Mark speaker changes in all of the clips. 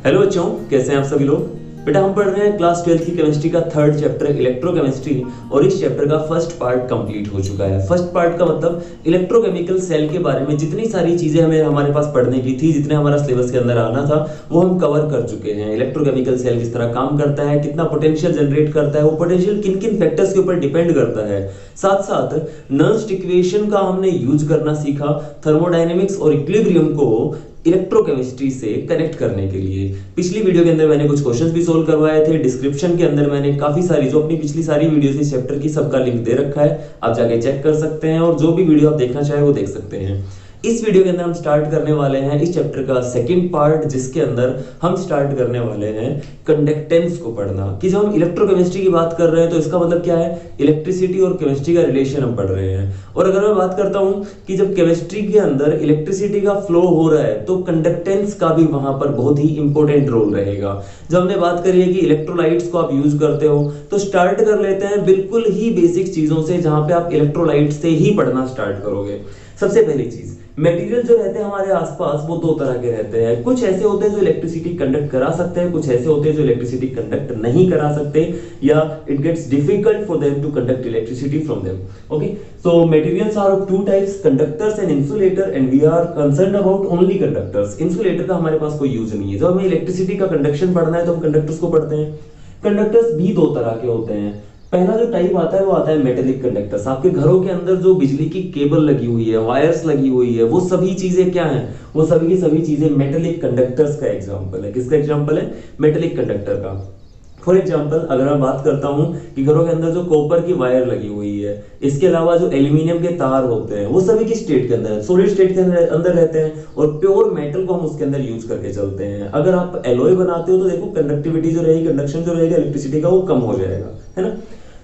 Speaker 1: Hello बच्चों, कैसे हैं आप सभी लोग। बेटा हम पढ़ रहे हैं क्लास 12 की केमिस्ट्री का थर्ड चैप्टर इलेक्ट्रोकेमिस्ट्री और इस चैप्टर का फर्स्ट पार्ट कंप्लीट हो चुका है। फर्स्ट पार्ट का मतलब इलेक्ट्रोकेमिकल सेल के बारे में जितनी सारी चीजें हमारे पास पढ़ने की थी, जितने हमारा सिलेबस के अंदर आना था वो हम कवर कर चुके हैं। इलेक्ट्रोकेमिकल सेल किस तरह काम करता है, कितना पोटेंशियल जनरेट करता है, वो पोटेंशियल किन किन फैक्टर्स के ऊपर डिपेंड करता है। साथ साथ नर्स्ट इक्वेशन का हमने यूज करना सीखा, थर्मोडायनेमिक्स और इक्विलिब्रियम को इलेक्ट्रोकेमिस्ट्री से कनेक्ट करने के लिए। पिछली वीडियो के अंदर मैंने कुछ क्वेश्चंस भी सोल्व करवाए थे। डिस्क्रिप्शन के अंदर मैंने काफी सारी जो अपनी पिछली सारी वीडियोस इस चैप्टर की सबका लिंक दे रखा है, आप जाके चेक कर सकते हैं और जो भी वीडियो आप देखना चाहे वो देख सकते हैं। इस वीडियो के अंदर हम स्टार्ट करने वाले हैं इस चैप्टर का सेकंड पार्ट, जिसके अंदर हम स्टार्ट करने वाले हैं कंडक्टेंस को पढ़ना। कि जब हम इलेक्ट्रोकेमिस्ट्री की बात कर रहे हैं तो इसका मतलब क्या है, इलेक्ट्रिसिटी और केमिस्ट्री का रिलेशन हम पढ़ रहे हैं। और अगर मैं बात करता हूं कि जब केमिस्ट्री के अंदर इलेक्ट्रिसिटी का फ्लो हो रहा है तो कंडक्टेंस का भी वहां पर बहुत ही इंपॉर्टेंट रोल रहेगा। जब हमने बात करी है कि इलेक्ट्रोलाइट्स को आप यूज करते हो तो स्टार्ट कर लेते हैं बिल्कुल ही बेसिक चीजों से, जहां पे आप इलेक्ट्रोलाइट से ही पढ़ना स्टार्ट करोगे। सबसे पहली चीज, मटेरियल जो रहते हैं हमारे आसपास वो दो तरह के रहते हैं। कुछ ऐसे होते हैं जो इलेक्ट्रिसिटी कंडक्ट करा सकते हैं, कुछ ऐसे होते हैं जो इलेक्ट्रिसिटी कंडक्ट नहीं करा सकते, या it gets difficult for them to conduct electricity from them. Okay, so materials are of two types, conductors and insulator, and we are concerned about only conductors. Insulator का हमारे पास कोई यूज नहीं है। जब हमें इलेक्ट्रिसिटी का कंडक्शन पढ़ना है तो हम कंडक्टर्स को पढ़ते हैं। कंडक्टर्स भी दो तरह के होते हैं। पहला जो टाइप आता है वो आता है मेटेलिक कंडक्टर्स। आपके घरों के अंदर जो बिजली की केबल लगी हुई है, वायर्स लगी हुई है, वो सभी चीजें क्या हैं, वो सभी की सभी चीजें मेटेलिक कंडक्टर्स का एग्जांपल है। किसका एग्जांपल है, मेटेलिक कंडक्टर का। फॉर एग्जाम्पल अगर मैं बात करता हूं कि घरों के अंदर जो कॉपर की वायर लगी हुई है, इसके अलावा जो एल्यूमिनियम के तार होते हैं, वो सभी की स्टेट के अंदर, सॉलिड स्टेट के अंदर रहते हैं और प्योर मेटल को हम उसके अंदर यूज करके चलते हैं। अगर आप एलॉय बनाते हो तो देखो कंडक्टिविटी जो रहेगी, कंडक्शन जो रहेगा इलेक्ट्रिसिटी का, वो कम हो जाएगा, है ना।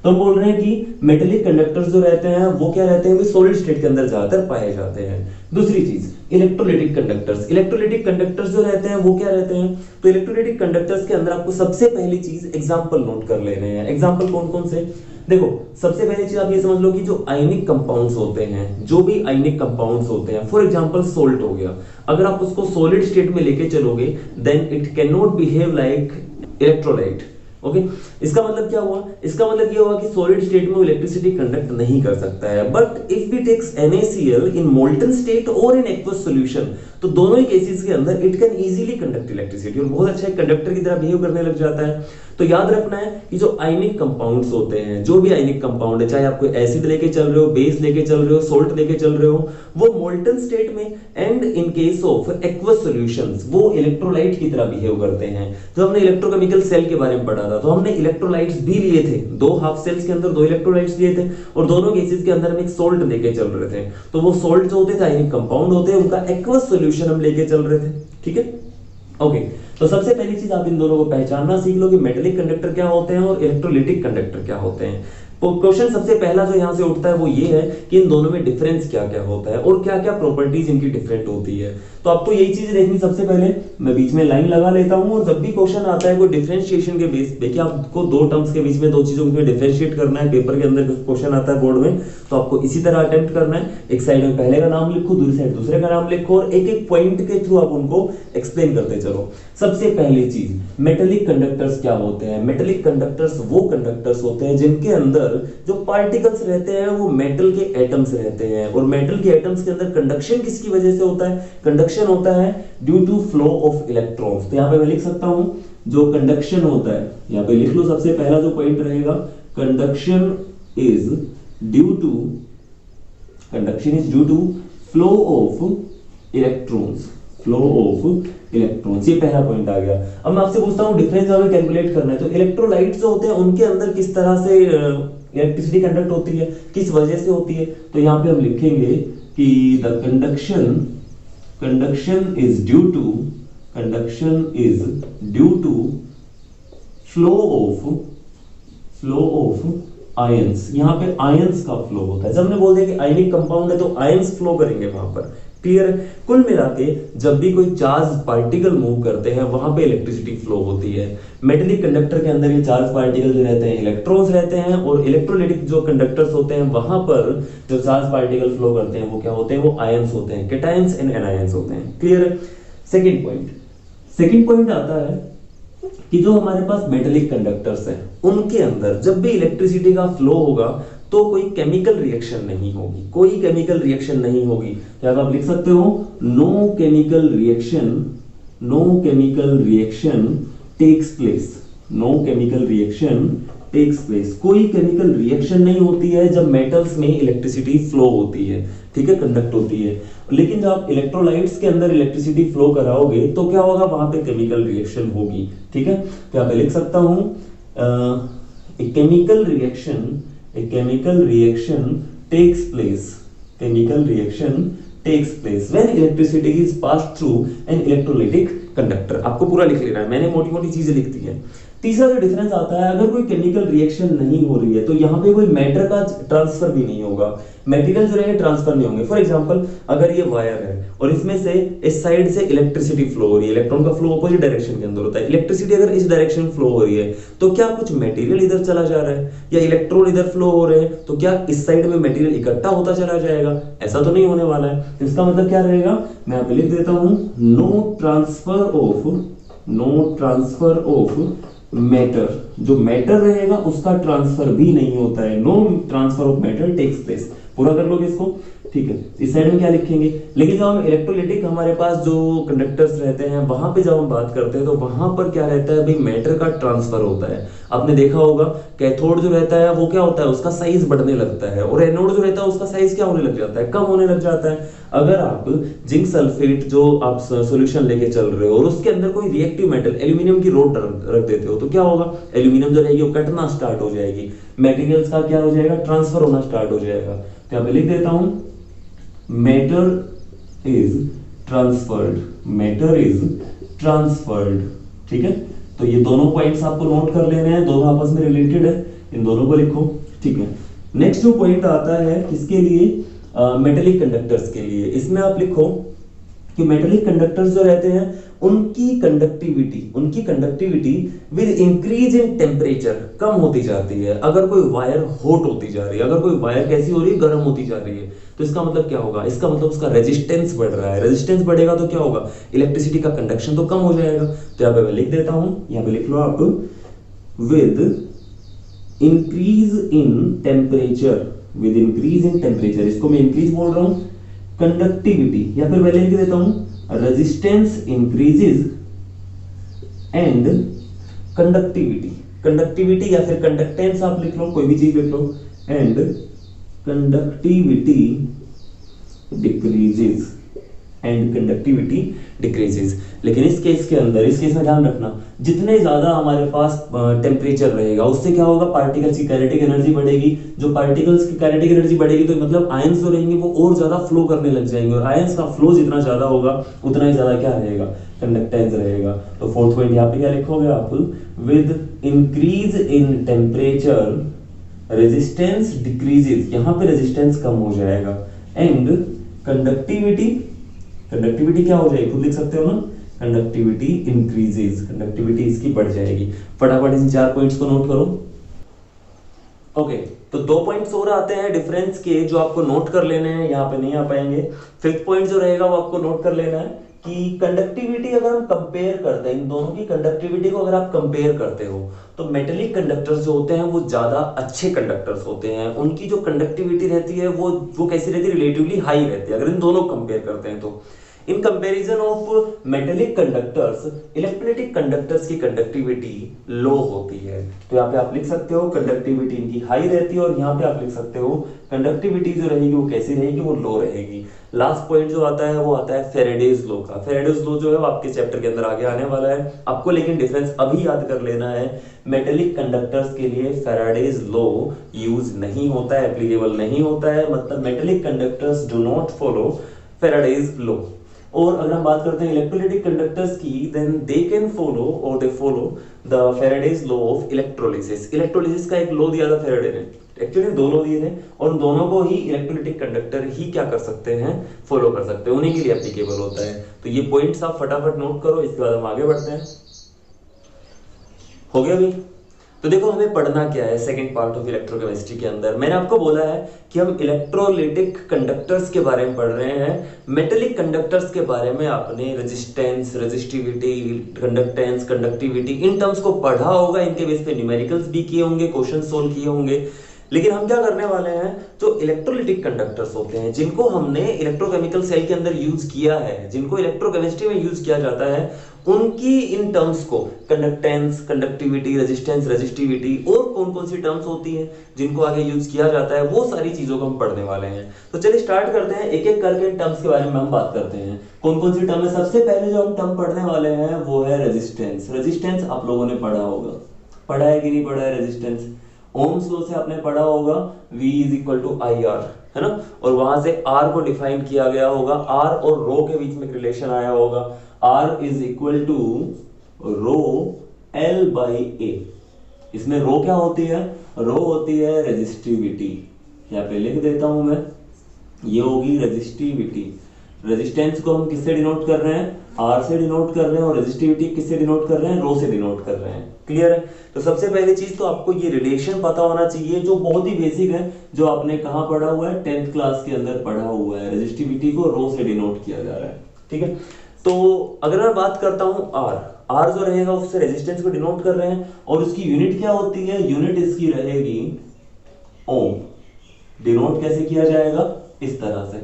Speaker 1: तो हम बोल रहे हैं कि मेटेलिक कंडक्टर्स जो रहते हैं वो क्या रहते हैं, वे सॉलिड स्टेट के अंदर ज्यादातर पाए जाते हैं। दूसरी चीज, इलेक्ट्रोलाइटिक कंडक्टर्स। इलेक्ट्रोलाइटिक कंडक्टर्स जो रहते हैं वो क्या रहते हैं, तो इलेक्ट्रोलाइटिक कंडक्टर्स के अंदर आपको सबसे पहली चीज एग्जांपल नोट कर लेने हैं। एग्जांपल कौन कौन से, देखो सबसे पहली चीज आप ये समझ लो कि जो आयनिक कंपाउंड्स होते हैं, जो भी आयनिक कंपाउंड्स होते हैं, फॉर एग्जांपल सोल्ट हो गया, अगर आप उसको सॉलिड स्टेट में लेके चलोगे then it can not behave like electrolyte. Okay, इसका मतलब क्या हुआ, इसका मतलब ये हुआ कि सॉलिड स्टेट में इलेक्ट्रिसिटी कंडक्ट नहीं कर सकता है। But if we takes NaCl in molten state और इन एक्वस सॉल्यूशन, तो दोनों ही केसेस के अंदर it can easily conduct electricity और बहुत अच्छा कंडक्टर की तरह बिहेव करने लग जाता है। तो याद रखना है कि जो आयनिक कंपाउंड्स होते हैं, जो भी आयनिक कंपाउंड है, चाहे आप कोई एसिड लेके चल रहे हो, बेस लेके चल रहे हो, सोल्ट लेके चल रहे हो, वो मोल्टन स्टेट में and in case of aqueous solutions वो इलेक्ट्रोलाइट की तरह बिहेव करते हैं। जो हमने इलेक्ट्रोकेमिकल सेल के बारे में पढ़ा था तो हमने इलेक्ट्रोलाइट्स भी लिए थे, दो हाफ सेल्स के अंदर दो इलेक्ट्रोलाइट्स लिए थे और दोनों केसेस के अंदर हम एक सोल्ट लेके चल रहे थे। तो वो सोल्ट जो होते थे आयनिक कंपाउंड होते हैं, उनका एक्वस सॉल्यूशन हम लेके चल रहे थे। ठीक है, ओके। तो सबसे पहली चीज आप इन दोनों को पहचानना सीख लो कि मेटेलिक कंडक्टर क्या होते हैं और इलेक्ट्रोलाइटिक कंडक्टर क्या होते हैं। तो क्वेश्चन सबसे पहला जो यहां से उठता है वो ये है कि इन दोनों में डिफरेंस क्या क्या होता है और क्या क्या प्रॉपर्टीज इनकी डिफरेंट होती है। तो आपको यही चीज देखनी, सबसे पहले मैं बीच में लाइन लगा लेता हूं और जब भी क्वेश्चन आता है कोई डिफरेंशिएशन के बेस, देखिए आपको दो टर्म्स के बीच में दो चीजों को डिफरेंशिएट करना है, पेपर के अंदर क्वेश्चन आता है बोर्ड में, तो आपको इसी तरह अटेम्प्ट करना है। एक साइड में पहले का नाम लिखो, दूसरी साइड दूसरे का नाम लिखो और एक एक पॉइंट के थ्रू आप उनको एक्सप्लेन करते चलो। सबसे पहली चीज, मेटेलिक कंडक्टर्स क्या होते हैं। मेटेलिक कंडक्टर्स वो कंडक्टर्स होते हैं जिनके अंदर जो पार्टिकल्स रहते हैं वो मेटल के एटम्स रहते हैं और मेटल के एटम्स के अंदर कंडक्शन किसकी वजह से होता है, कंडक्शन होता है due to flow of electrons. तो यहां पे मैं लिख सकता हूं जो कंडक्शन होता है, यहां पे लिख लो सबसे पहला जो पॉइंट रहेगा, conduction is due to flow of electrons, flow of electrons, ये पहला पॉइंट आ गया। अब मैं आपसे पूछता हूं डिफरेंस हमें कैलकुलेट करना है, तो इलेक्ट्रोलाइट्स जो होते हैं उनके अंदर किस तरह से इलेक्ट्रिसिटी कंडक्ट होती है, किस वजह से होती है। तो यहां पे हम लिखेंगे कि the conduction is due to flow of ions. यहां पे आयंस का फ्लो होता है। जब हमने बोल दिया कि आयनिक कंपाउंड है तो आयंस फ्लो करेंगे वहां पर। क्लियर है। कुल मिला के जब भी कोई चार्ज पार्टिकल मूव करते हैं वहां पे इलेक्ट्रिसिटी फ्लो होती है। मेटेलिक कंडक्टर के अंदर ये चार्ज पार्टिकल जो रहते हैं इलेक्ट्रॉन्स रहते हैं, और इलेक्ट्रोलाइटिक जो कंडक्टर्स होते हैं वहां पर जो चार्ज पार्टिकल फ्लो करते हैं वो क्या होते हैं, वो आयंस होते हैं, कैटायंस एंड एनायंस होते हैं। क्लियर है। सेकंड पॉइंट, सेकंड पॉइंट आता है कि जो हमारे पास मेटेलिक कंडक्टर्स हैं उनके अंदर जब भी इलेक्ट्रिसिटी का फ्लो होगा तो कोई केमिकल रिएक्शन नहीं होगी, कोई केमिकल रिएक्शन नहीं होगी। क्या आप लिख सकते हो, no chemical reaction, no chemical reaction takes place, no chemical reaction takes place. कोई केमिकल रिएक्शन नहीं होती है जब मेटल्स में इलेक्ट्रिसिटी फ्लो होती है, ठीक है, कंडक्ट होती है। लेकिन जब आप इलेक्ट्रोलाइट्स के अंदर इलेक्ट्रिसिटी फ्लो कराओगे तो क्या होगा, वहां पे केमिकल रिएक्शन होगी, ठीक है। तो यहाँ पे लिख सकता हूं chemical reaction, a chemical reaction takes place, chemical reaction takes place when electricity is passed through an electrolytic conductor। आपको पूरा लिख लेना है, मैंने मोटी मोटी चीजें लिख दी है। तीसरा जो डिफरेंस आता है, अगर कोई केमिकल रिएक्शन नहीं हो रही है तो यहाँ पे कोई मैटर का ट्रांसफर भी नहीं होगा, मटेरियल जो रहेंगे ट्रांसफर नहीं होंगे। फॉर एग्जांपल अगर ये वायर है और इसमें से इस साइड से इलेक्ट्रिसिटी फ्लो हो रही है, इलेक्ट्रॉन का फ्लो अपोजिट डायरेक्शन के अंदर होता है, इलेक्ट्रिसिटी अगर इस डायरेक्शन में फ्लो हो रही है तो क्या कुछ मटेरियल इधर चला जा रहा है या इलेक्ट्रॉन इधर फ्लो हो रहे हैं तो क्या इस साइड में मटेरियल इकट्ठा होता चला जाएगा, ऐसा तो नहीं होने वाला है। तो इसका मतलब क्या रहेगा, मैं यहाँ पे लिख देता हूं, no transfer of, no transfer of matter, जो मैटर रहेगा उसका ट्रांसफर भी नहीं होता है, no transfer of matter takes place. पूरा कर लोगे इसको, ठीक है। इस साइड में क्या लिखेंगे, लेकिन जब हम इलेक्ट्रोलाइटिक हमारे पास जो कंडक्टर्स रहते हैं वहां पे जब हम बात करते हैं तो वहां पर क्या रहता है भाई, मैटर का ट्रांसफर होता है। आपने देखा होगा कैथोड जो रहता है वो क्या होता है, उसका साइज बढ़ने लगता है, और एनोड जो रहता है उसका साइज क्या होने लग जाता है, कम होने लग जाता है। अगर आप जिंक सल्फेट जो आप सॉल्यूशन लेके चल रहे हो और उसके अंदर कोई रिएक्टिव मेटल एल्यूमिनियम की रोड रख देते हो तो क्या होगा, एल्यूमिनियम जो रहेगी वो कटना स्टार्ट हो जाएगी, मटेरियल्स का क्या हो जाएगा, ट्रांसफर होना स्टार्ट हो जाएगा। तो यहाँ पे लिख देता हूं, matter is transferred, matter is transferred, ठीक है। तो ये दोनों पॉइंट्स आपको नोट कर लेने हैं, दोनों आपस में रिलेटेड है, इन दोनों को लिखो, ठीक है। नेक्स्ट जो पॉइंट आता है किसके लिए, मेटेलिक कंडक्टर्स के लिए, इसमें आप लिखो कि मेटेलिक कंडक्टर्स जो रहते हैं उनकी conductivity with increase in temperature कम होती जाती है। अगर कोई वायर हॉट होती जा रही है, अगर कोई वायर कैसी हो रही है, गर्म होती जा रही है, तो इसका मतलब क्या होगा, इसका मतलब उसका रेजिस्टेंस बढ़ रहा है, रेजिस्टेंस बढ़ेगा तो क्या होगा, इलेक्ट्रिसिटी का कंडक्शन तो कम हो जाएगा। तो यहाँ पे मैं लिख देता हूं, यहाँ पे लिख लो आप, with increase in temperature, with increase in temperature, इसको मैं इंक्रीज बोल रहा हूं, कंडक्टिविटी, या फिर मैं लिख देता हूं resistance increases and conductivity, conductivity या फिर कंडक्टेंस आप लिख लो, कोई भी चीज लिख लो, and conductivity decreases, and conductivity decreases. लेकिन इस केस के अंदर, इस केस में ध्यान रखना, जितने ज्यादा हमारे पास टेम्परेचर रहेगा उससे क्या होगा, पार्टिकल्स की काइनेटिक एनर्जी बढ़ेगी। जो पार्टिकल्स की काइनेटिक एनर्जी बढ़ेगी तो मतलब आयंस जो रहेंगे वो और ज्यादा फ्लो करने लग जाएंगे, और आयंस का फ्लो जितना ज्यादा होगा उतना ही ज्यादा क्या रहेगा, कंडक्टेंस रहेगा। तो फोर्थ पॉइंट यहाँ पे क्या लिखोगे आप, with increase in temperature resistance decreases, यहाँ पे रेजिस्टेंस कम हो जाएगा, एंड कंडक्टिविटी, कंडक्टिविटी क्या हो जाएगी, खुद लिख सकते हो ना, कंडक्टिविटी इंक्रीजेस, कंडक्टिविटी इसकी बढ़ जाएगी। फटाफट इन 4 पॉइंट्स को नोट करो। ओके, तो 2 पॉइंट्स और आते हैं डिफरेंस के जो आपको नोट कर लेने हैं, यहाँ पे नहीं आ पाएंगे। 5th पॉइंट जो रहेगा वो आपको नोट कर लेना है कि कंडक्टिविटी अगर हम कंपेयर करते हैं, इन दोनों की कंडक्टिविटी को अगर आप कंपेयर करते हो तो मेटेलिक कंडक्टर्स जो होते हैं वो ज्यादा अच्छे कंडक्टर्स होते हैं, उनकी जो कंडक्टिविटी रहती है वो कैसी रहती है, रिलेटिवली हाई रहती है अगर इन दोनों कंपेयर करते हैं तो। In comparison of metallic conductors, electrolytic conductors की कंडक्टिविटी लो होती है। तो यहाँ पे आप लिख सकते हो कंडक्टिविटी इनकी हाई रहती है, और यहाँ पे आप लिख सकते हो कंडक्टिविटी जो रहेगी वो कैसी रहेगी, वो लो रहेगी। लास्ट पॉइंट जो आता है वो आता है फैराडेज लॉ का। फैराडेज लॉ जो है वो आपके चैप्टर के अंदर आगे आने वाला है, आपको लेकिन डिफरेंस अभी याद कर लेना है। मेटेलिक कंडक्टर्स के लिए फैराडेज लॉ यूज नहीं होता है, एप्लीकेबल नहीं होता है, मतलब metallic conductors do not follow Faraday's law. और अगर हम बात करते हैं इलेक्ट्रोलाइटिक कंडक्टर्स की, देन दे कैन फॉलो और they follow the Faraday's law of electrolysis. Electrolysis का एक लॉ दिया था फैराडे ने, एक्चुअली 2 लॉ दिए थे, और उन दोनों को ही इलेक्ट्रोलाइटिक कंडक्टर ही क्या कर सकते हैं, फॉलो कर सकते हैं, उन्हीं के लिए एप्लीकेबल होता है। तो ये पॉइंट्स आप फटाफट नोट करो, इसके बाद हम आगे बढ़ते हैं। हो गया भाई। तो देखो हमें पढ़ना क्या है सेकंड पार्ट ऑफ इलेक्ट्रोकेमिस्ट्री के अंदर। मैंने आपको बोला है कि हम इलेक्ट्रोलाइटिक कंडक्टर्स के बारे में पढ़ रहे हैं। मेटेलिक कंडक्टर्स के बारे में आपने resistance, resistivity, conductance, conductivity in terms को पढ़ा होगा, इनके बेस पे न्यूमेरिकल्स भी किए होंगे, क्वेश्चन सोल्व किए होंगे। लेकिन हम क्या करने वाले हैं, जो इलेक्ट्रोलाइटिक कंडक्टर्स होते हैं जिनको हमने इलेक्ट्रोकेमिकल सेल के अंदर यूज किया है, जिनको इलेक्ट्रोकेमिस्ट्री में यूज किया जाता है, उनकी इन टर्म्स को कंडक्टेंस, कंडक्टिविटी, रेजिस्टेंस, रेजिस्टिविटी और कौन कौन सी टर्म्स होती हैं जिनको आगे यूज किया जाता है, वो सारी चीजों को हम पढ़ने वाले हैं। तो चलिए स्टार्ट करते हैं, एक एक करके इन टर्म्स के बारे में हम बात करते हैं। कौन कौन सी टर्म है? सबसे पहले जो हम टर्म पढ़ने वाले हैं वो है रेजिस्टेंस। रेजिस्टेंस आप लोगों ने पढ़ा होगा, पढ़ा है कि नहीं पढ़ा है? रेजिस्टेंस ओम्स लॉ से आपने पढ़ा होगा, V is equal to I R, है ना। और वहां से R को डिफाइन किया गया होगा, R और रो के बीच में रिलेशन आया होगा, R is equal to rho L by a. इसमें रो क्या होती है? रो होती है रेजिस्टिविटी। यहाँ पे लिख देता हूं मैं, ये होगी रेजिस्टिविटी। रेजिस्टेंस को हम किससे डिनोट कर रहे हैं? R से डिनोट कर रहे हैं, और रेजिस्टिविटी किससे डिनोट कर रहे हैं? रो से डिनोट कर रहे हैं। क्लियर है? तो सबसे पहली चीज तो आपको ये रिलेशन पता होना चाहिए, जो बहुत ही बेसिक है, जो आपने कहां पढ़ा हुआ है? 10th क्लास के अंदर पढ़ा हुआ है। रेजिस्टिविटी को रो से डिनोट किया जा रहा है, ठीक है। तो अगर मैं बात करता हूं R जो रहेगा उससे रेजिस्टेंस को डिनोट कर रहे हैं, और उसकी यूनिट क्या होती है? यूनिट इसकी रहेगी ओम। डिनोट कैसे किया जाएगा? इस तरह से,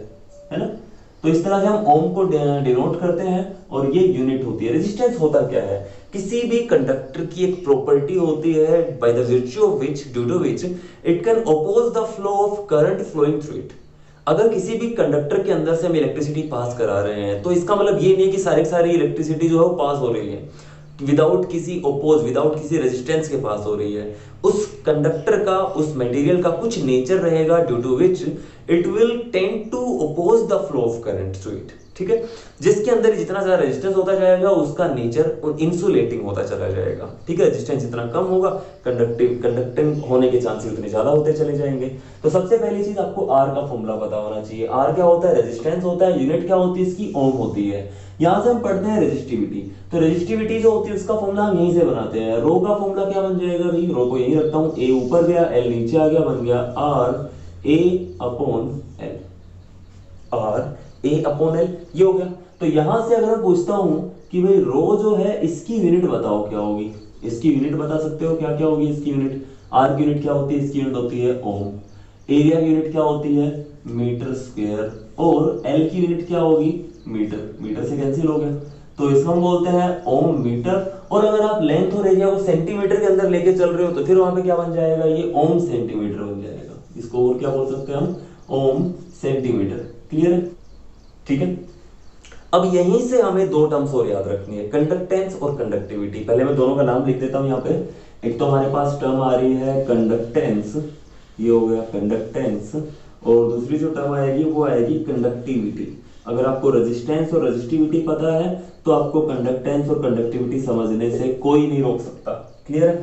Speaker 1: है ना। तो इस तरह से हम ओम को डिनोट करते हैं, और ये यूनिट होती है। रेजिस्टेंस होता क्या है? किसी भी कंडक्टर की एक प्रॉपर्टी होती है, by the virtue of which, due to which it can oppose the flow of current flowing through it. अगर किसी भी कंडक्टर के अंदर से हम इलेक्ट्रिसिटी पास करा रहे हैं, तो इसका मतलब ये नहीं है कि सारी इलेक्ट्रिसिटी जो है वो पास हो रही है विदाउट किसी ओपोज, विदाउट किसी रेजिस्टेंस के पास हो रही है। उस कंडक्टर का, उस मटेरियल का कुछ नेचर रहेगा due to which it will tend to oppose the flow of current through it, ठीक है। जिसके अंदर जितना ज्यादा रेजिस्टेंस होता जाएगा, उसका नेचर इंसुलेटिंग होता चला जाएगा, ठीक है। रेजिस्टेंस जितना कम होगा, कंडक्टिंग होने के चांसेस उतने ज्यादा होते चले जाएंगे। तो सबसे पहली चीज आपको R का फॉर्मूला पता होना चाहिए। R क्या होता है? रेजिस्टेंस होता है। यूनिट क्या होती है इसकी? ओम होती है। यहां से हम पढ़ते हैं रेजिस्टिविटी। तो रेजिस्टिविटी जो होती है उसका फॉर्मूला हम यहीं से बनाते हैं। रो का फॉर्मूला क्या बन जाएगा भाई? रो को यहीं रखता हूं, A ऊपर गया, L नीचे आ गया, बन गया R A upon L। R A upon L, ये हो गया। तो यहां से अगर मैं पूछता हूं कि भाई रो जो है इसकी यूनिट बताओ क्या होगी, इसकी यूनिट बता सकते हो क्या क्या होगी इसकी यूनिट? R की यूनिट क्या होती है? इसकी यूनिट होती है ओम। एरिया की यूनिट क्या होती है? Metre square. और L की यूनिट क्या होगी? मीटर। मीटर से कैंसिल हो गया, तो इसको हम बोलते हैं ओम मीटर। और अगर आप लेंथ और एरिया को सेंटीमीटर के अंदर लेके चल रहे हो, तो फिर वहां पे क्या बन जाएगा? ये ओम सेंटीमीटर बन जाएगा। इसको और क्या बोल सकते हैं हम? ओम सेंटीमीटर। क्लियर है? ठीक है। अब यहीं से हमें दो टर्म्स और याद रखनी है, कंडक्टेंस और कंडक्टिविटी। पहले मैं दोनों का नाम लिख देता हूं यहाँ पे। एक तो हमारे पास टर्म आ रही है कंडक्टेंस, ये हो गया कंडक्टेंस, और दूसरी जो टर्म आएगी वो आएगी कंडक्टिविटी। अगर आपको रेजिस्टेंस और रेजिस्टिविटी पता है, तो आपको कंडक्टेंस और कंडक्टिविटी समझने से कोई नहीं रोक सकता। क्लियर है?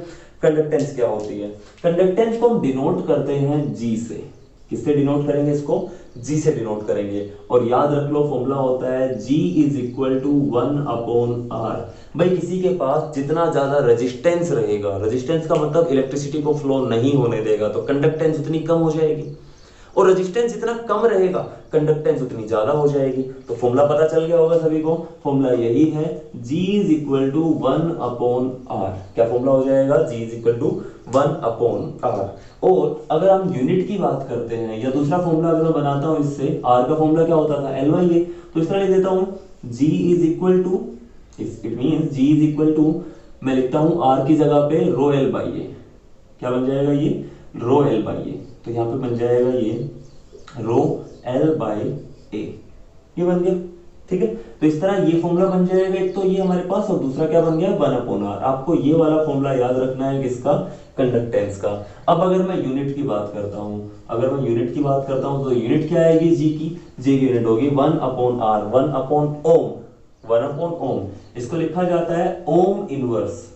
Speaker 1: कंडक्टेंस क्या होती है? कंडक्टेंस को हम डिनोट करते हैं G से। किससे डिनोट करेंगे इसको? G से डिनोट करेंगे। और याद रख लो फॉर्मूला होता है G is equal to 1 upon R। भाई किसी के पास जितना ज्यादा रेजिस्टेंस रहेगा, रेजिस्टेंस का मतलब इलेक्ट्रिसिटी को फ्लो नहीं होने देगा, तो कंडक्टेंस उतनी कम हो जाएगी। और रेजिस्टेंस जितना कम रहेगा, कंडक्टेंस उतनी ज्यादा हो जाएगी। तो फॉर्मूला पता चल गया होगा सभी को। फॉर्मूला यही है, G is equal to 1 upon R। क्या फॉर्मूला हो जाएगा? G is equal to 1 upon R। और अगर हम यूनिट की बात करते हैं, या दूसरा फॉर्मूला अगर मैं बनाता हूं इससे, R का फॉर्मूला क्या होता था? L/A। तो इस तरह लिख देता हूं, G is equal to, it means G is equal to, मैं लिखता हूं R की जगह पे रो L/A। क्या बन जाएगा ये? रो L/A। तो यहाँ पे बन जाएगा ये रो L/A, ये बन गया। ठीक है, तो इस तरह ये फॉर्मूला बन जाएगा एक तो ये हमारे पास, और दूसरा क्या बन गया? 1 अपॉन R। आपको ये वाला फॉर्मूला याद रखना है किसका? कंडक्टेंस का। अब अगर मैं यूनिट की बात करता हूं, तो यूनिट क्या आएगी? G की यूनिट होगी 1 अपॉन R, 1 अपॉन ओम, 1 अपॉन ओम। इसको लिखा जाता है ओम इनवर्स,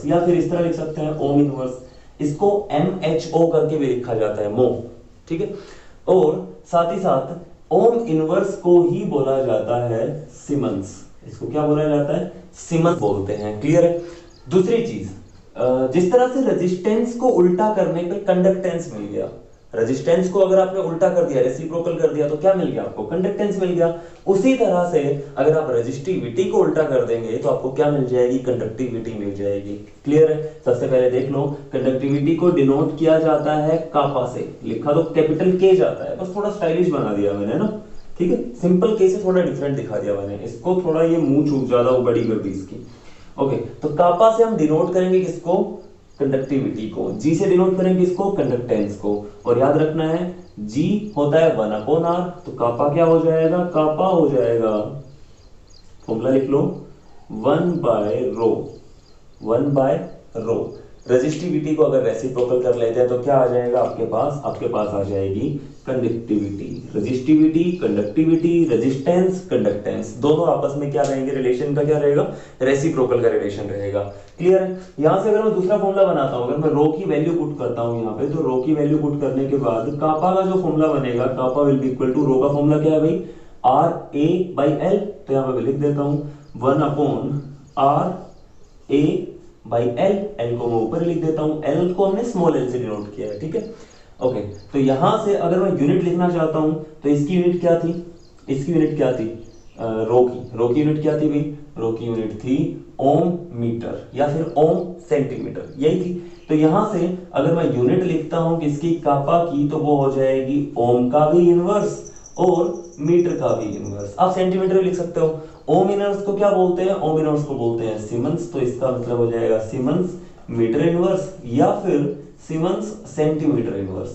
Speaker 1: या फिर इस तरह लिख सकते हैं ओम इनवर्स। इसको MHO करके भी लिखा जाता है, मो। ठीक है, और साथ ही साथ ओम इनवर्स को ही बोला जाता है सिमंस। इसको क्या बोला जाता है? सिमंस बोलते हैं। क्लियर है? दूसरी चीज, जिस तरह से रेजिस्टेंस को उल्टा करने पे कंडक्टेंस मिल गया, रेजिस्टेंस को अगर आपने उल्टा कर दिया, रेसिप्रोकल कर दिया, तो क्या मिल गया आपको? कंडक्टेंस मिल गया। उसी तरह से अगर आप रेजिस्टिविटी को उल्टा कर देंगे तो आपको क्या मिल जाएगी? कंडक्टिविटी मिल जाएगी। क्लियर है? सबसे पहले देख लो, कंडक्टिविटी को डिनोट किया जाता है कापा से, लिखा तो कैपिटल के जाता है, बस थोड़ा स्टाइलिश बना दिया मैंने ना, ठीक है, सिंपल के से थोड़ा डिफरेंट दिखा दिया मैंने इसको, थोड़ा ये मुंह चूक ज्यादा बड़ी कर दी इसकी। ओके, तो कापा से हम डिनोट करेंगे किसको? कंडक्टिविटी को। जी से डिनोट करेंगे इसको? कंडक्टेंस को। और याद रखना है जी होता है 1/r, तो कापा क्या हो जाएगा? कापा हो जाएगा, फॉर्मूला लिख लो, 1/ρ, 1/ρ। रेजिस्टिविटी को अगर रेसिप्रोकल कर लेते हैं तो क्या आ जाएगा आपके पास? आपके पास आ जाएगी conductivity. Resistivity, conductivity, resistance, conductance, दोनों आपस में क्या रहेंगे? रिलेशन का क्या रहेगा? रेसिप्रोकल का रिलेशन रहेगा। क्लियर है? यहां से अगर मैं दूसरा फॉर्मूला बनाता हूं, अगर मैं रो की वैल्यू पुट करता हूं यहाँ पे, तो रो की वैल्यू पुट करने के बाद कापा का जो फॉर्मूला बनेगा, कापा विल बी इक्वल टू, रो का फॉर्मूला क्या है भाई? RA/L, तो यहाँ पे लिख देता हूं 1/RA/L, L को मैं ऊपर लिख देता हूं, L को हमने स्मॉल l से डिनोट किया है, ठीक है। ओके, तो यहां से अगर मैं यूनिट लिखना चाहता हूं तो इसकी यूनिट क्या थी? इसकी यूनिट क्या थी? रो की यूनिट क्या थी भाई? रो की यूनिट थी ओम मीटर या फिर ओम सेंटीमीटर, यही थी। तो यहां से अगर मैं यूनिट लिखता हूं किसकी? कापा की, तो वो हो जाएगी ओम का भी इनवर्स और मीटर का भी इनवर्स। आप सेंटीमीटर भी लिख सकते हो। ओम इनवर्स को क्या बोलते हैं? ओम इनवर्स को बोलते हैं सीमेंस, तो इसका मतलब हो जाएगा सीमेंस मीटर इनवर्स या फिर सीमेंस सेंटीमीटर इनवर्स।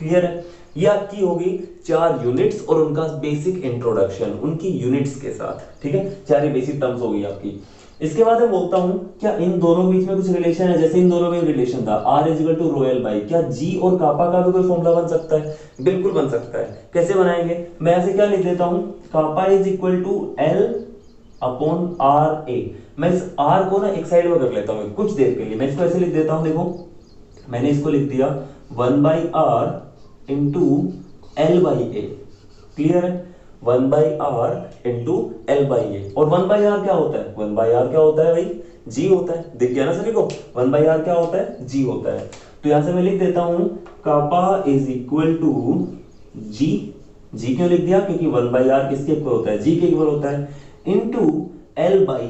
Speaker 1: क्लियर है? ये आपकी होगी 4 यूनिट्स और उनका बेसिक इंट्रोडक्शन, उनकी यूनिट्स के साथ, ठीक है। 4 बेसिक टर्म्स हो गई आपकी। इसके बाद मैं बोलता हूं क्या इन दोनों बीच में कुछ रिलेशन है? जैसे इन दोनों में रिलेशन था R equal to rho L by, क्या जी और कापा का भी कोई फॉर्मूला बन सकता है? बिल्कुल बन सकता है। कैसे बनाएंगे? मैं ऐसे क्या लिख देता हूं, kappa is equal to L upon R A. मैं इस R को ना एक साइड में कर लेता हूं कुछ देर के लिए, मैं इसको ऐसे लिख देता हूं, देखो मैंने इसको लिख दिया 1/r इंटू L/A। क्लियर है? 1/r into L/A। और 1/r क्या होता है? 1/r क्या होता है भाई? G होता है। दिख गया ना सभी को? 1/r क्या होता है? G होता है। तो यहां से मैं लिख देता हूं kappa is equal to G। G क्यों लिख दिया? क्योंकि 1/r किसके इक्वल होता है? G के इक्वल होता है, इंटू L/A,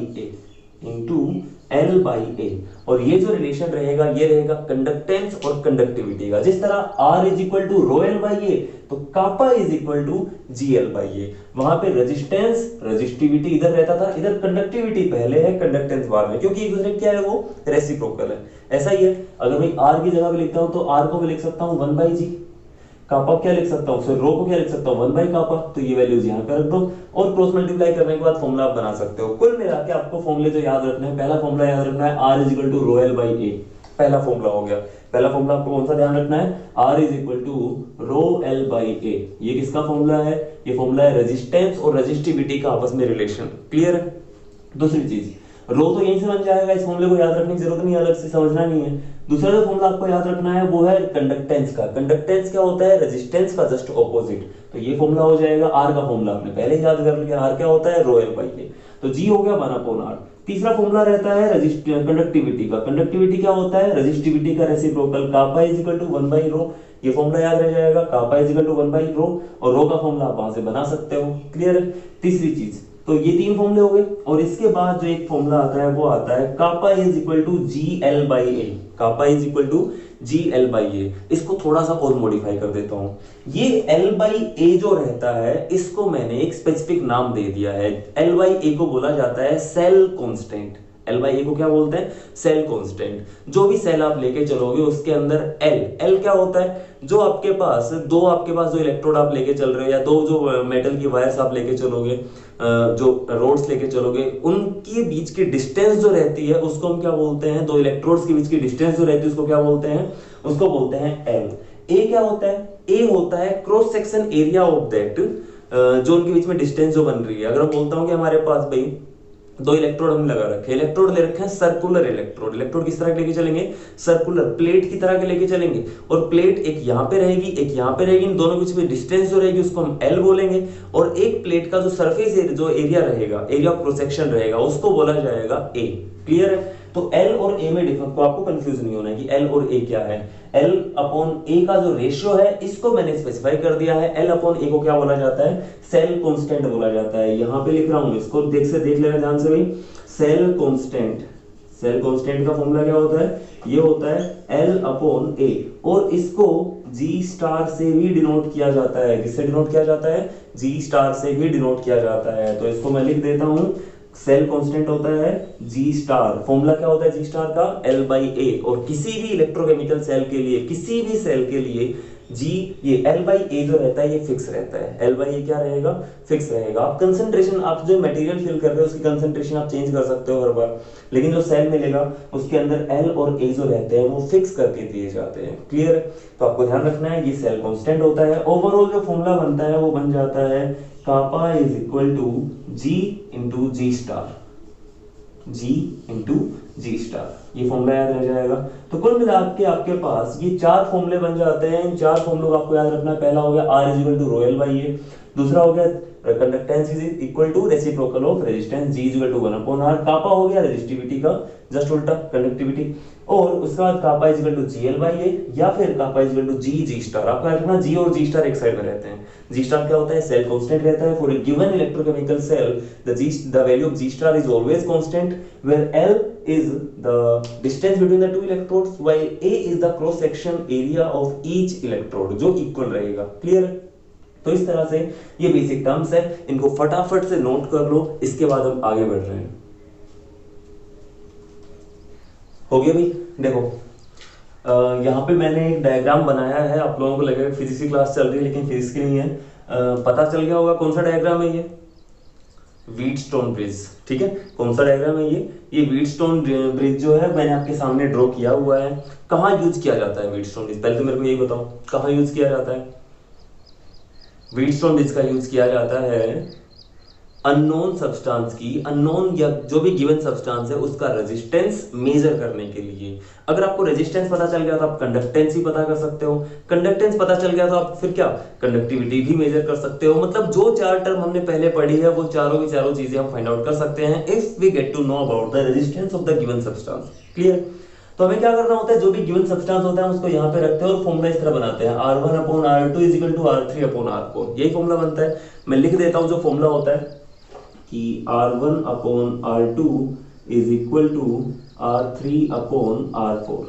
Speaker 1: इंटू L/A। और ये जो रिलेशन रहेगा ये रहेगा कंडक्टेंस और कंडक्टिविटी का। जिस तरह R is equal to rho L/A, तो कापा इज इक्वल टू GL/A। वहां पे रेजिस्टेंस, रेजिस्टिविटी इधर रहता था, इधर कंडक्टिविटी पहले है, कंडक्टेंस बाद में, क्योंकि एक दूसरे क्या है, वो रेसिप्रोकल है। ऐसा ही है, अगर मैं R की जगह भी लिखता हूं तो R को भी लिख सकता हूं 1/G, कापा क्या लिख सकता हूं, फिर रो को क्या लिख सकता हूं 1 कापा। तो ये वैल्यूज यहां पे रख दो और क्रॉस मल्टीप्लाई करने के बाद फॉर्मूला आप बना सकते हो। कुल मिला के आपको फॉर्मूले जो याद रखने हैं, पहला फॉर्मूला याद रखना है R is equal to rho L/A, पहला फॉर्मूला हो गया। पहला फॉर्मूला आपको कौन सा ध्यान रखना है? R is equal to rho L/A। ये किसका फॉर्मूला है? ये फॉर्मूला है रेजिस्टेंस और रेजिस्टिविटी का आपस में रिलेशन। क्लियर है? दूसरी चीज, रो तो यहीं से बन जाएगा, इस फॉर्मूले को याद रखने की जरूरत नहीं, अलग से समझना नहीं है। दूसरा जो फॉर्मूला आपको याद रखना है वो है कंडक्टेंस का। कंडक्टेंस क्या होता है? रेजिस्टेंस का जस्ट ऑपोजिट। तो ये फॉर्मूला हो जाएगा R का फॉर्मूला, आपने पहले ही याद कर लिया। R क्या होता है? रो L/A। तो G हो गया 1/R। तीसरा फॉर्मूला रहता है कंडक्टिविटी का। कंडक्टिविटी क्या होता है? रेजिस्टिविटी का reciprocal, kappa is equal to 1/ρ। ये फॉर्मूला याद रह जाएगा, कापा इज इक्वल टू 1/ρ, और रो का फॉर्मूला आप वहां से बना सकते हो। क्लियर है? तीसरी चीज, तो ये 3 फॉर्मूले हो गए। और इसके बाद जो एक फॉर्मूला आता है वो आता है kappa is equal to GL/A। Kappa is equal to GL/A। इसको थोड़ा सा और मॉडिफाई कर देता हूं। ये L/A जो रहता है इसको मैंने एक स्पेसिफिक नाम दे दिया है। L/A को बोला जाता है सेल कांस्टेंट। L/A को क्या बोलते हैं? Cell constant. जो भी सेल आप लेके चलोगे उसके अंदर L क्या होता है? जो आपके पास जो इलेक्ट्रोड आप लेके चल रहे हो, या दो जो मेटल की वायर्स आप लेके चलोगे, जो रोड्स लेके चलोगे, उनके बीच की डिस्टेंस जो रहती है उसको हम क्या बोलते हैं? दो इलेक्ट्रोड्स के बीच की डिस्टेंस जो रहती है उसको क्या बोलते हैं? उसको बोलते हैं L। A क्या होता है? A होता है cross section area of that, जो उनके बीच में डिस्टेंस जो बन रही है। अगर मैं बोलता हूं कि हमारे पास भाई 2 इलेक्ट्रोड हम लगा रखे, इलेक्ट्रोड ले रखे हैं सर्कुलर इलेक्ट्रोड। इलेक्ट्रोड किस तरह के लेके चलेंगे? सर्कुलर, प्लेट की तरह के लेके चलेंगे। और प्लेट एक यहां पे रहेगी, एक यहां पे रहेगी, इन दोनों के बीच में डिस्टेंस जो रहेगी उसको हम L बोलेंगे। और एक प्लेट का जो सरफेस जो एरिया रहेगा, एरिया ऑफ क्रॉस सेक्शन रहेगा, उसको बोला जाएगा A। क्लियर है? तो एल और ए में डिफरेंस, तो आपको कंफ्यूज नहीं होना है कि एल और ए क्या है। एल अपॉन ए का जो रेशियो है इसको मैंने स्पेसिफाई कर दिया है। एल अपॉन ए को क्या बोला जाता है, सेल कांस्टेंट बोला जाता है। यहां पे लिख रहा हूं, इसको देख लेना ध्यान से भाई। सेल कांस्टेंट, सेल कांस्टेंट का फॉर्मूला क्या होता है, ये होता है एल अपॉन ए, और इसको जी स्टार से भी डिनोट किया जाता है। किससे डिनोट किया जाता है, जी स्टार से भी डिनोट किया जाता है। तो इसको मैं लिख देता हूं, सेल कांस्टेंट होता है जी स्टार, फॉर्मूला क्या होता है जी स्टार का, एल बाई ए। और किसी भी इलेक्ट्रोकेमिकल सेल के लिए, किसी भी सेल के लिए जी, ये एल बाई ए जो रहता है ये फिक्स रहता है। एल बाई ए क्या रहेगा, फिक्स रहेगा। आप कंसंट्रेशन, आप जो मटेरियल फिल कर रहे हो उसकी कंसंट्रेशन आप चेंज कर सकते हो हर बार, लेकिन जो सेल मिलेगा उसके अंदर एल और ए जो रहते हैं वो फिक्स करके दिए जाते हैं। क्लियर है, तो आपको ध्यान रखना है ये सेल कांस्टेंट होता है। ओवरऑल जो फॉर्मूला बनता है वो बन जाता है kappa is equal to G into G star, G into G star, ये फॉर्मूला याद रह जाएगा। तो कुल मिला के आपके पास ये चार फॉर्मूले बन जाते हैं। इन चार फॉर्मूलों को आपको याद रखना है। पहला हो गया R is equal to rho L by A, दूसरा हो गया conductance is equal to reciprocal of resistance G is equal to 1 upon R, kappa हो गया रेजिस्टिविटी का जस्ट उल्टा कंडक्टिविटी, और उसके बाद kappa is equal to G L by A या फिर kappa is equal to G G star. आपको याद रखना जी और जी स्टार एक साइड में रहते हैं। जी स्टार क्या होता है, सेल कांस्टेंट रहता है। For a given electrochemical cell the value of G star is always constant, where L is the distance between the two electrodes while A is the cross section area of each electrode, जो equal रहेगा। Clear है, तो इस तरह से ये basic terms है, इनको फटाफट से नोट कर लो, इसके बाद हम आगे बढ़ रहे हैं। हो गया भाई, देखो यहाँ पे मैंने एक डायग्राम बनाया है। आप लोगों को लगेगा फिजिक्स की क्लास चल रही है, लेकिन फिजिक्स की नहीं है। पता चल गया होगा कौन सा डायग्राम है, ये व्हीटस्टोन ब्रिज। ठीक है, कौन सा डायग्राम है ये व्हीटस्टोन ब्रिज जो है मैंने आपके सामने ड्रॉ किया हुआ है। कहाँ यूज किया जाता है व्हीटस्टोन ब्रिज, पहले तो मेरे को यही बताओ कहाँ यूज किया जाता है। व्हीटस्टोन ब्रिज का यूज किया जाता है अननोन सब्सटेंस की, अननोन या जो भी गिवन सब्सटेंस है उसका रेजिस्टेंस मेजर करने के लिए। अगर आपको रेजिस्टेंस पता चल गया तो आप कंडक्टेंस ही पता कर सकते हो, कंडक्टेंस पता चल गया तो आप फिर क्या कंडक्टिविटी भी मेजर कर सकते हो। मतलब जो चार टर्म हमने पहले पढ़ी है वो चारों की चारों चीजें हम फाइंड आउट कर सकते हैं if we get to know about the resistance of the given substance. Clear, तो हमें क्या करना होता है, जो भी गिवन सब्सटेंस होता है उसको यहाँ पे रखते हैं और फॉर्मूला इस तरह बनाते हैं, R1 upon R2 is equal to R3 upon R4। यही फॉर्मूला बनता है। मैं लिख देता हूँ जो फॉर्मूला होता है कि R1 upon R2 is equal to R3 upon R4।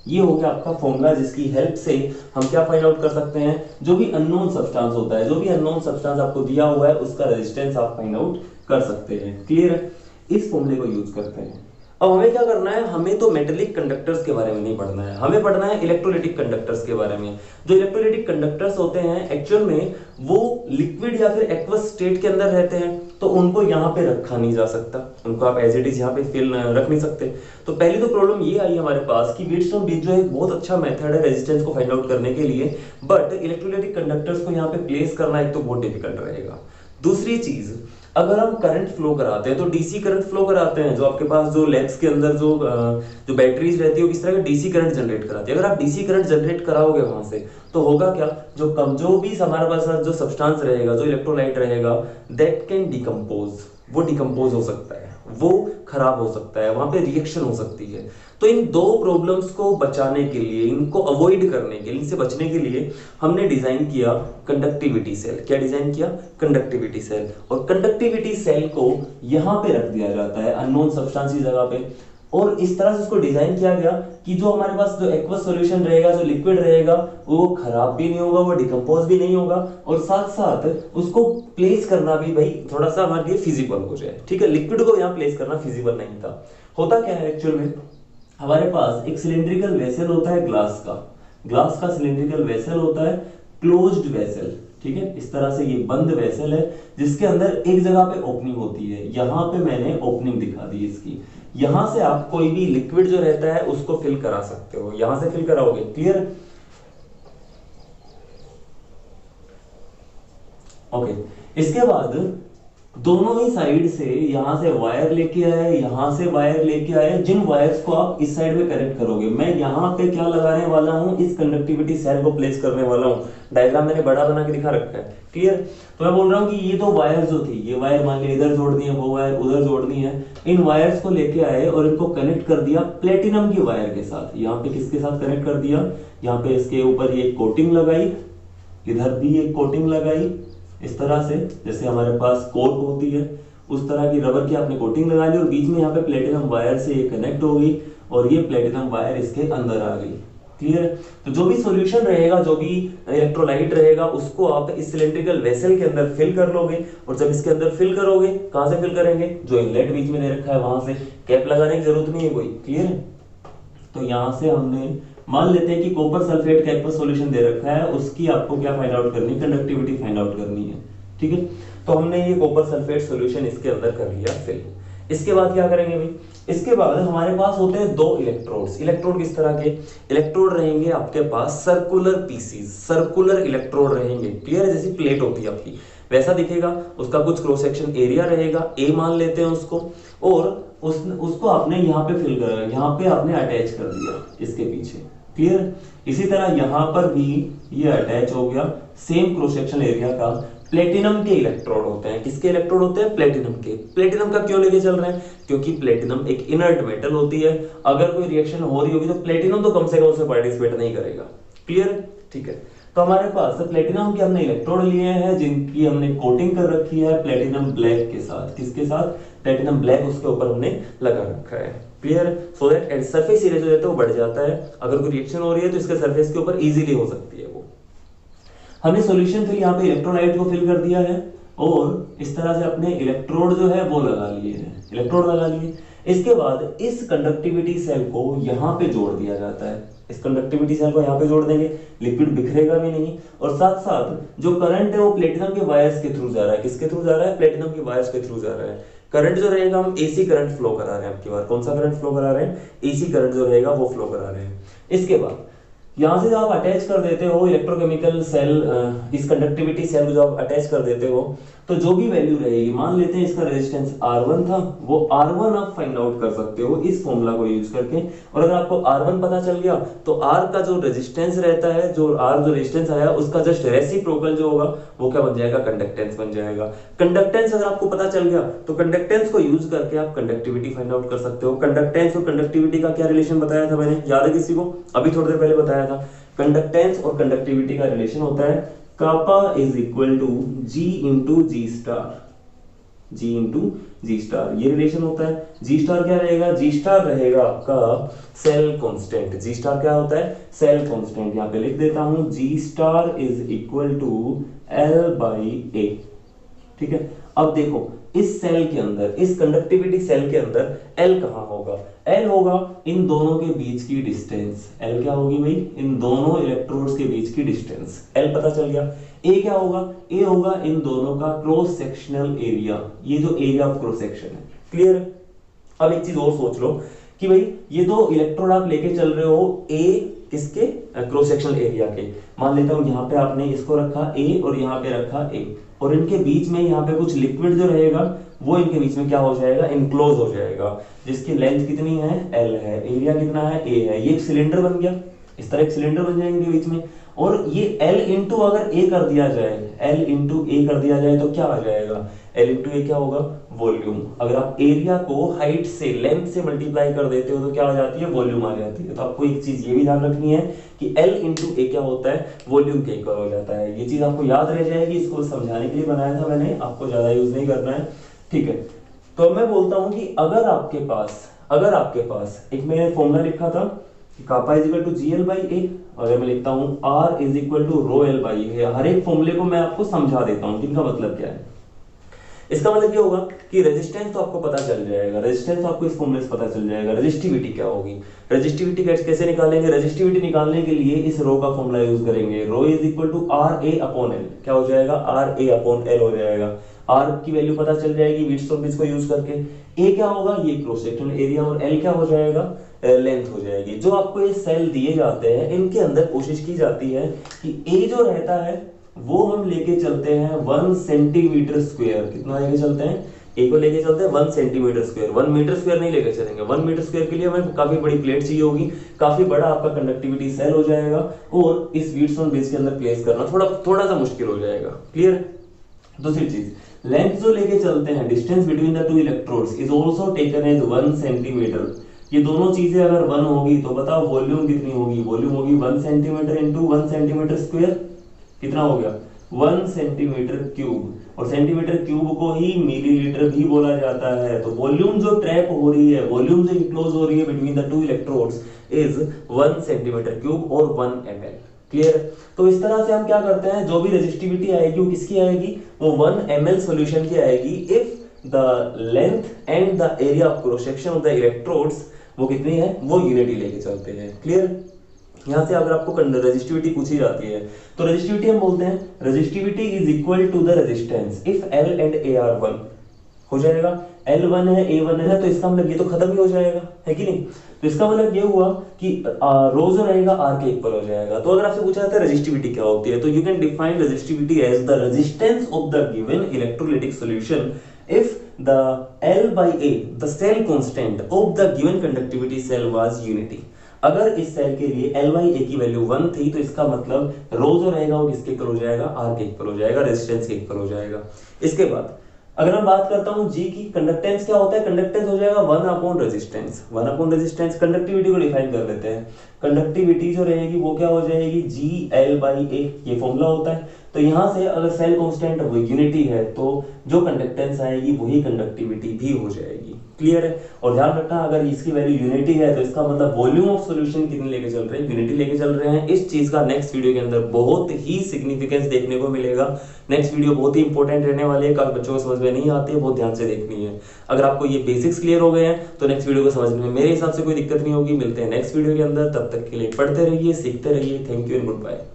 Speaker 1: ये हो गया आपका फॉर्मूला, जिसकी हेल्प से हम क्या फाइंड आउट कर सकते हैं, जो भी अननोन सब्सटेंस होता है, जो भी अननोन सब्सटेंस आपको दिया हुआ है उसका रेजिस्टेंस आप फाइंड आउट कर सकते हैं। क्लियर है, इस फॉर्मूले को यूज करते हैं। अब हमें क्या करना है, हमें तो मेटेलिक कंडक्टर्स के बारे में नहीं पढ़ना है, हमें पढ़ना है इलेक्ट्रोलाइटिक कंडक्टर्स के बारे में। जो इलेक्ट्रोलाइटिक कंडक्टर्स होते हैं एक्चुअल में वो लिक्विड या फिर एक्वस स्टेट के अंदर रहते हैं, तो उनको यहाँ पे रखा नहीं जा सकता, उनको आप एज इट इज यहाँ पे फिल रख नहीं सकते। तो पहली तो प्रॉब्लम ये आई हमारे पास कि व्हीटस्टोन ब्रिज जो है एक बहुत अच्छा मेथड है रेजिस्टेंस को फाइंड आउट करने के लिए, बट इलेक्ट्रोलाइटिक कंडक्टर्स को यहाँ पे प्लेस करना एक तो बहुत डिफिकल्ट रहेगा। दूसरी चीज, अगर हम करंट फ्लो कराते हैं तो डीसी करंट फ्लो कराते हैं, जो आपके पास जो लेग्स के अंदर जो बैटरीज रहती है वो किस तरह का डीसी करंट जनरेट कराती है। अगर आप डीसी करंट जनरेट कराओगे वहां से तो होगा क्या, जो भी हमारे पास जो सब्सटेंस रहेगा, जो इलेक्ट्रोलाइट रहेगा, दैट कैन डिकम्पोज, वो डिकम्पोज हो सकता है, वो खराब हो सकता है, वहां पे रिएक्शन हो सकती है। तो इन दो प्रॉब्लम्स को बचाने के लिए, इनको अवॉइड करने के लिए, इनसे बचने के लिए हमने डिजाइन किया कंडक्टिविटी सेल। क्या डिजाइन किया, कंडक्टिविटी सेल। और कंडक्टिविटी सेल को यहां पे रख दिया जाता है अननोन सब्सटेंस की जगह पे, और इस तरह से उसको डिजाइन किया गया कि जो हमारे पास जो एक्वस सॉल्यूशन रहेगा, जो लिक्विड रहेगा, वो खराब भी नहीं होगा, वो डिकम्पोज भी नहीं होगा, और साथ साथ उसको प्लेस करना भी भाई थोड़ा सा हमारे लिए फिजिबल हो जाए। ठीक है, लिक्विड को यहाँ प्लेस करना फिजिबल नहीं था। होता क्या है एक्चुअल में, हमारे पास एक सिलिंड्रिकल वेसल होता है ग्लास का सिलिंड्रिकल वेसल होता है, क्लोज्ड वेसल। ठीक है, इस तरह से ये बंद वेसल है जिसके अंदर एक जगह पे ओपनिंग होती है। यहां पे मैंने ओपनिंग दिखा दी इसकी, यहां से आप कोई भी लिक्विड जो रहता है उसको फिल करा सकते हो, यहां से फिल कराओगे। Clear, okay. इसके बाद दोनों ही साइड से यहां से वायर लेके आए, यहां से वायर लेके आए, जिन वायर्स को आप इस साइड में कनेक्ट करोगे, मैं यहां पे क्या लगाने वाला हूं, इस कंडक्टिविटी सेल को प्लेस करने वाला हूं। डायग्राम मैंने बड़ा बना के दिखा रखा है, क्लियर। तो मैं बोल रहा हूं कि ये दो वायर जो थी, ये वायर मान लिया इधर जोड़नी है, वो वायर उधर जोड़नी है, इन वायर्स को लेके आए और इनको कनेक्ट कर दिया प्लेटिनम की वायर के साथ। यहाँ पे किसके साथ कनेक्ट कर दिया, यहाँ पे इसके ऊपर ये कोटिंग लगाई, इधर भी एक कोटिंग लगाई, इस तरह से जैसे हमारे पास कोट होती है उस तरह की रबर की आपने कोटिंग लगा ली, और बीच में यहाँ पे प्लेटिनम वायर से ये कनेक्ट हो गई, और ये प्लेटिनम वायर इसके अंदर आ गई, क्लियर। तो जो भी सॉल्यूशन रहेगा, जो भी इलेक्ट्रोलाइट रहेगा, उसको आप इस सिलिंड्रिकल वेसल के अंदर फिल कर लोगे, और जब इसके अंदर फिल करोगे, कहां से फिल करेंगे, जो इनलेट बीच में दे रखा है वहां से, कैप लगाने की जरूरत नहीं है कोई, क्लियर। तो यहां से हमने मान लेते हैं कि कॉपर सल्फेट का एक सॉल्यूशन दे रखा है, उसकी आपको क्या फाइंड आउट करनी है, कंडक्टिविटी फाइंड आउट करनी है, ठीक है। तो हमने ये कॉपर सल्फेट सॉल्यूशन इसके अंदर कर लिया फिल। इसके बाद क्या करेंगे भाई, इसके बाद हमारे पास होते हैं दो इलेक्ट्रोड्स। इलेक्ट्रोड किस तरह के इलेक्ट्रोड रहेंगे आपके पास, सर्कुलर पीसीज, सर्कुलर इलेक्ट्रोड रहेंगे, क्लियर है, जैसी प्लेट होती है आपकी वैसा दिखेगा, उसका कुछ क्रॉस सेक्शन एरिया रहेगा, ए मान लेते हैं उसको, और उसको आपने यहाँ पे फिल कर, यहाँ पे आपने अटैच कर दिया इसके पीछे, क्लियर। इसी तरह यहाँ पर भी ये अटैच हो गया, सेम क्रॉस सेक्शन एरिया का। प्लेटिनम के इलेक्ट्रोड होते हैं, किसके इलेक्ट्रोड होते हैं, प्लेटिनम के। प्लेटिनम का क्यों लेके चल रहे हैं, क्योंकि प्लेटिनम एक इनर्ट मेटल होती है, अगर कोई रिएक्शन हो रही होगी तो प्लेटिनम तो कम से कम उसमें पार्टिसिपेट नहीं करेगा, क्लियर, ठीक है। तो हमारे पास प्लेटिनम के हमने इलेक्ट्रोड लिए हैं, जिनकी हमने कोटिंग कर रखी है प्लेटिनम ब्लैक के साथ, किसके साथ, प्लेटिनम ब्लैक, उसके ऊपर हमने लगा रखा है, clear. So that surface area जो रहता है वो बढ़ जाता है, अगर कोई रिएक्शन हो रही है तो इसके सरफेस के ऊपर इजीली हो सकती है वो। हमने सॉल्यूशन फिल यहाँ पे इलेक्ट्रोलाइट को फिल कर दिया है, और इस तरह से अपने इलेक्ट्रोड जो है वो लगा लिए हैं, इलेक्ट्रोड लगा लिए। इसके बाद इस कंडक्टिविटी सेल को यहाँ पे जोड़ दिया जाता है, इस कंडक्टिविटी सेल को यहाँ पे जोड़ देंगे, लिक्विड बिखरेगा भी नहीं, और साथ साथ जो करंट है वो प्लेटिनम के वायर्स के थ्रू जा रहा है, किसके थ्रू जा रहा है, प्लेटिनम के वायर्स के थ्रू जा रहा है। करंट जो रहेगा हम एसी करंट फ्लो करा रहे हैं, आपकी बार कौन सा करंट फ्लो करा रहे हैं, एसी करंट जो रहेगा वो फ्लो करा रहे हैं। इसके बाद यहां से जब आप अटैच कर देते हो इलेक्ट्रोकेमिकल सेल, इस कंडक्टिविटी सेल को जब आप अटैच कर देते हो, तो जो भी वैल्यू रहेगी, मान लेते हैं इसका रेजिस्टेंस R1 था, वो R1 आप फाइंड आउट कर सकते हो इस फॉर्मूला को यूज करके। और अगर आपको R1 पता चल गया तो R का जो रेजिस्टेंस रहता है, जो R जो रेजिस्टेंस आया उसका जस्ट रेसिप्रोकल जो होगा वो क्या बन जाएगा, कंडक्टेंस बन जाएगा। कंडक्टेंस अगर आपको पता चल गया तो कंडक्टेंस को यूज करके आप कंडक्टिविटी फाइंड आउट कर सकते हो। कंडक्टेंस और कंडक्टिविटी का क्या रिलेशन बताया था मैंने, याद है किसी को, अभी थोड़ी देर पहले बताया था। कंडक्टेंस और कंडक्टिविटी का रिलेशन होता है kappa is equal to G into G star, G into G star, ये रिलेशन होता है। जी स्टार क्या रहेगा, जी स्टार रहेगा आपका सेल कांस्टेंट। जी स्टार क्या होता है, सेल कांस्टेंट। यहां पे लिख देता हूं G star is equal to L by A, ठीक है। अब देखो इस सेल के अंदर, इस कंडक्टिविटी सेल के अंदर L कहां होगा, L होगा इन दोनों के बीच की डिस्टेंस। L क्या होगी भाई, इन दोनों इलेक्ट्रोड्स के बीच की डिस्टेंस, L पता चल गया। A क्या होगा, A होगा इन दोनों का क्रॉस सेक्शनल एरिया, ये जो एरिया ऑफ क्रॉस सेक्शन है, क्लियर। अब एक चीज और सोच लो कि भाई ये दो इलेक्ट्रोड आप लेके चल रहे हो, A किसके, क्रॉस सेक्शनल एरिया के। मान लेता हूं यहाँ पे आपने इसको रखा A और यहाँ पे रखा A, और इनके बीच में यहाँ पे कुछ लिक्विड जो रहेगा वो इनके बीच में क्या हो जाएगा, इनक्लोज हो जाएगा, जिसकी लेंथ कितनी है, L है, एरिया कितना है, A है। ये एक सिलेंडर बन गया, इस तरह एक सिलेंडर बन जाएंगे बीच में, और ये L इंटू अगर A कर दिया जाए, L इंटू A कर दिया जाए तो क्या आ जाएगा, L इंटू A क्या होगा, वॉल्यूम। अगर आप एरिया को हाइट से, लेंथ से मल्टीप्लाई कर देते हो तो क्या आ जाती है, वॉल्यूम आ जाती है। तो आपको एक चीज ये भी ध्यान रखनी है कि L इंटू A क्या होता है, वॉल्यूम के इक्वल हो जाता है। ये चीज आपको याद रह जाएगी, इसको समझाने के लिए बनाया था मैंने, आपको ज्यादा यूज नहीं करना है, ठीक है। तो मैं बोलता हूं कि अगर आपके पास एक मैंने फॉर्मूला लिखा था kappa is equal to G L by A, अगर मैं लिखता हूं R is equal to rho L by A, हर एक फॉर्मूले को मैं आपको समझा देता हूं कि इनका मतलब क्या है। इसका मतलब ये होगा कि रेजिस्टेंस तो आपको पता चल जाएगा, रेजिस्टेंस तो आपको इस फॉर्मूले से पता चल जाएगा। रेजिस्टिविटी क्या होगी, रेजिस्टिविटी कैसे निकालेंगे, रेजिस्टिविटी निकालने के लिए इस रो का फॉर्मूला यूज करेंगे, rho is equal to R A upon L, क्या हो जाएगा, आर ए अपॉन एल हो जाएगा। आर की वैल्यू पता चल जाएगी व्हिटस्टोन को यूज करके। ए क्या होगा, ये क्रॉस सेक्शनल एरिया, और एल क्या हो जाएगा, लेंथ हो जाएगी। जो आपको ये सेल दिए जाते हैं इनके अंदर कोशिश की जाती है कि ए जो रहता है वो हम लेके चलते हैं 1 सेंटीमीटर स्क्वायर। कितना लेके चलते हैं? ए को लेके चलते हैं 1 सेंटीमीटर स्क्वायर, 1 मीटर स्क्वायर नहीं लेके चलेंगे। 1 मीटर स्क्वायर के लिए हमें काफी बड़ी प्लेट चाहिए होगी, काफी बड़ा आपका कंडक्टिविटी सेल हो जाएगा, और इस व्हीटस्टोन बेस के अंदर प्लेस करना थोड़ा सा मुश्किल हो जाएगा। क्लियर? दूसरी चीज, लेंथ जो लेके चलते हैं, distance between the two electrodes is also taken as 1 centimetre. ये दोनों चीजें अगर 1 होगी तो बताओ वॉल्यूम कितनी होगी? वॉल्यूम होगी 1 सेंटीमीटर इंटू 1 सेंटीमीटर स्क्वायर। कितना हो गया? 1 सेंटीमीटर क्यूब। और सेंटीमीटर क्यूब को ही मिलीलीटर भी बोला जाता है। तो वॉल्यूम जो ट्रैप हो रही है, वॉल्यूम जो इनक्लोज हो रही है between the two electrodes is 1 centimetre cube और 1 ml। क्लियर? तो इस तरह से हम क्या करते हैं, जो भी रेजिस्टिविटी आएगी वो किसकी आएगी? वो 1 ml सॉल्यूशन की आएगी if the length and the area of cross section of the electrodes वो कितनी है? वो यूनिटी लेके चलते हैं। क्लियर? यहां से अगर आपको रेजिस्टिविटी पूछी जाती है तो रेजिस्टिविटी हम बोलते हैं resistivity is equal to the resistance if L and A are 1। हो जाएगा L1 है A1 है तो इसका मतलब ये तो खत्म ही हो जाएगा, है कि नहीं? तो इसका मतलब ये हुआ कि रो जो रहेगा R के इक्वल हो जाएगा। तो अगर आपसे पूछा जाता है रेजिस्टिविटी क्या होती है, तो you can define resistivity as the resistance of the given electrolytic solution if the L by A the cell constant of the given conductivity cell was unity। अगर इस सेल के लिए L by A की value 1 थी तो इसका मतलब रो जो रहेगा वो किसके इक्वल हो जाएगा? R के इक्वल हो जाएगा, रेजिस्टेंस के इक्वल हो जाएगा। इसके बाद अगर मैं बात करता हूं G की, कंडक्टेंस क्या होता है? कंडक्टेंस हो जाएगा 1 upon resistance. 1 upon resistance. Conductivity को डिफाइन कर लेते हैं। कंडक्टिविटी जो रहेगी वो क्या हो जाएगी? GL by A, ये फॉर्मूला होता है। तो यहां से अगर सेल कांस्टेंट वो यूनिटी है तो जो कंडक्टेंस आएगी वही कंडक्टिविटी भी हो जाएगी। क्लियर है? और ध्यान रखना अगर इसकी वैल्यू यूनिटी है तो इसका मतलब वॉल्यूम ऑफ सॉल्यूशन कितने लेके चल रहे हैं? यूनिटी लेके चल रहे हैं। इस चीज का नेक्स्ट वीडियो के अंदर बहुत ही सिग्निफिकेंस देखने को मिलेगा। नेक्स्ट वीडियो बहुत ही इंपॉर्टेंट रहने वाली है, काफी बच्चों को समझ में नहीं आती है, बहुत ध्यान से देखनी है। अगर आपको ये बेसिक्स क्लियर हो गए हैं तो नेक्स्ट वीडियो को समझने में मेरे हिसाब से कोई दिक्कत नहीं होगी। मिलते हैं नेक्स्ट वीडियो के अंदर, तब तक के लिए पढ़ते रहिए, सीखते रहिए। Thank you and good bye.